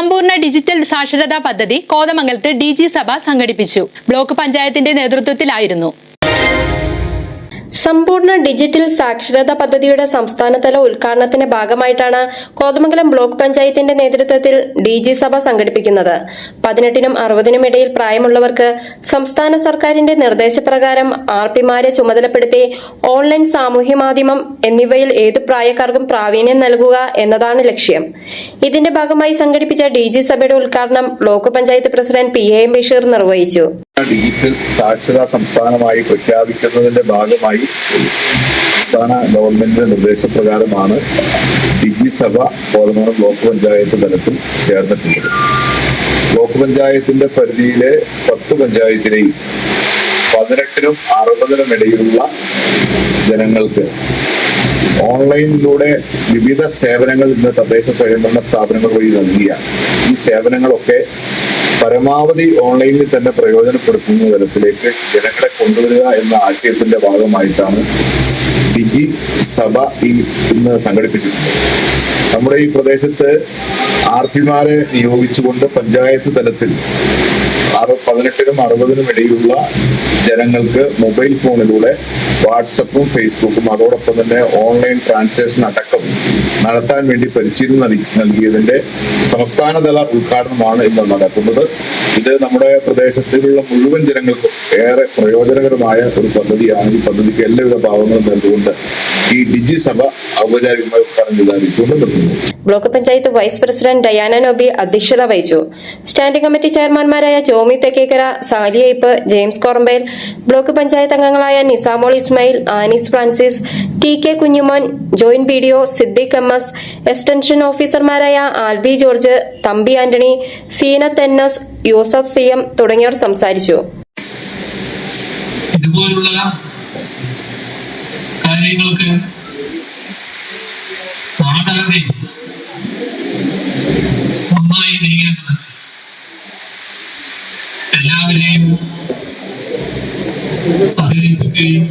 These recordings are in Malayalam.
സമ്പൂർണ്ണ ഡിജിറ്റൽ സാക്ഷരതാ പദ്ധതി കോതമംഗലത്ത് DG സഭ സംഘടിപ്പിച്ചു. ബ്ലോക്ക് പഞ്ചായത്തിന്റെ നേതൃത്വത്തിലായിരുന്നു. സമ്പൂർണ്ണ ഡിജിറ്റൽ സാക്ഷരതാ പദ്ധതിയുടെ സംസ്ഥാനതല ഉദ്ഘാടനത്തിന്റെ ഭാഗമായിട്ടാണ് കോതമംഗലം ബ്ലോക്ക് പഞ്ചായത്തിന്റെ നേതൃത്വത്തിൽ DG സഭ സംഘടിപ്പിക്കുന്നത്. 18നും 60നും ഇടയിൽ പ്രായമുള്ളവർക്ക് സംസ്ഥാന സർക്കാരിന്റെ നിർദ്ദേശപ്രകാരം RPമാരെ ചുമതലപ്പെടുത്തി ഓൺലൈൻ, സാമൂഹ്യ മാധ്യമം എന്നിവയിൽ ഏതു പ്രായക്കാർക്കും പ്രാവീണ്യം നൽകുക എന്നതാണ് ലക്ഷ്യം. ഇതിന്റെ ഭാഗമായി സംഘടിപ്പിച്ച DG സഭയുടെ ഉദ്ഘാടനം block panchayat president PAM Basheer നിർവഹിച്ചു. ഡിജിറ്റൽ സാക്ഷരതാ സംസ്ഥാനമായി പ്രഖ്യാപിക്കുന്നതിന്റെ ഭാഗമായി സംസ്ഥാന ഗവൺമെന്റിന്റെ നിർദ്ദേശപ്രകാരമാണ് DG സഭ കോതമംഗലം ബ്ലോക്ക് പഞ്ചായത്ത് തലത്തിൽ ചേർന്നിട്ടുള്ളത്. ബ്ലോക്ക് പഞ്ചായത്തിന്റെ പരിധിയിലെ 10 പഞ്ചായത്തിലെയും 18നും 60നും ഇടയിലുള്ള ജനങ്ങൾക്ക് ഓൺലൈനിലൂടെ വിവിധ സേവനങ്ങൾ ഇന്ന് തദ്ദേശ സ്വയംഭരണ സ്ഥാപനങ്ങൾ വഴി നൽകിയാണ്. ഈ സേവനങ്ങളൊക്കെ പരമാവധി ഓൺലൈനിൽ തന്നെ പ്രയോജനപ്പെടുത്തുന്ന തരത്തിലേക്ക് ജനങ്ങളെ കൊണ്ടുവരിക എന്ന ആശയത്തിന്റെ ഭാഗമായിട്ടാണ് DG സഭ ഇന്ന് സംഘടിപ്പിച്ചിട്ടുള്ളത്. നമ്മുടെ ഈ പ്രദേശത്ത് RPമാരെ നിയോഗിച്ചുകൊണ്ട് പഞ്ചായത്ത് തലത്തിൽ 18നും 60നും ഇടയിലുള്ള ജനങ്ങൾക്ക് മൊബൈൽ ഫോണിലൂടെ വാട്സപ്പും ഫേസ്ബുക്കും അതോടൊപ്പം തന്നെ ഓൺലൈൻ ട്രാൻസാക്ഷൻ അടക്കം നടത്താൻ വേണ്ടി പരിശീലനം നൽകിയതിന്റെ സംസ്ഥാനതല ഉദ്ഘാടനമാണ് ഇന്ന് നടക്കുന്നത്. ഇത് നമ്മുടെ പ്രദേശത്തിലുള്ള മുഴുവൻ ജനങ്ങൾക്കും ഏറെ പ്രയോജനകരമായ ഒരു പദ്ധതിയാണ്. ഈ പദ്ധതിക്ക് എല്ലാവിധ ഭാവങ്ങളും നൽകുകൊണ്ട് ഈ DG സഭ ഔപചാരികമായി ഉദ്ഘാടനം ചെയ്തുകൊണ്ട് നിർത്തുന്നു. Block panchayat vice president Diana Noby അധ്യക്ഷത വഹിച്ചു. സ്റ്റാൻഡിംഗ് കമ്മിറ്റി ചെയർമാൻമാരായ ജോമി തെക്കേക്കര, സാലി അയ്യപ്പ്, ജെയിംസ് കോറമ്പേൽ, ബ്ലോക്ക് പഞ്ചായത്ത് അംഗങ്ങളായ Nisamol Ismail, Anees Francis, TK Kunjumon, joint BDO Siddique MS, extension ഓഫീസർമാരായ ആൽബി ജോർജ്, തമ്പി ആന്റണി, സീനത്ത് NS, യൂസഫ് CM തുടങ്ങിയവർ സംസാരിച്ചു. ഇതുപോലുള്ള കാര്യങ്ങൾക്ക് നാടാകെ ഒന്നായി നീങ്ങേണ്ടത് എല്ലാവരെയും സഹകരിപ്പിക്കുകയും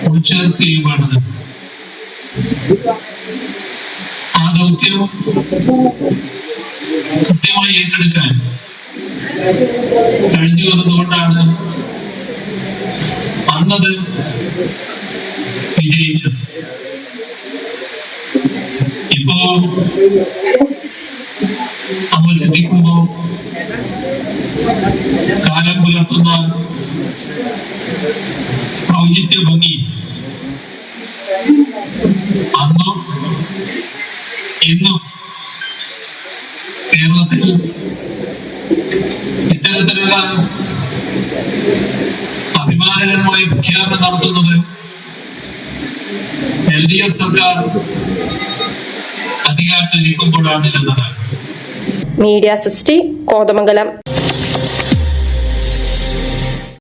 ഉൾച്ചേർക്കുകയും വേണ്ടത്. ആ ദൗത്യം കൃത്യമായി ഏറ്റെടുക്കാൻ കഴിഞ്ഞു വന്നതുകൊണ്ടാണ് അന്നത് വിജയിച്ചത്. ഇപ്പോ നമ്മൾ ചിന്തിക്കുമ്പോ കാലം പുലർത്തുന്ന ഔചിത്യ ഭംഗി അന്നും ഇന്നും കേരളത്തിൽ ഇത്തരത്തിലുള്ള അഭിമാനകരമായ പ്രഖ്യാപനം നടത്തുന്നത് LDF സർക്കാർ അധികാരത്തിൽ ഇരിക്കുമ്പോഴാണ് എന്നതാണ്. Media sixty Kothamangalam.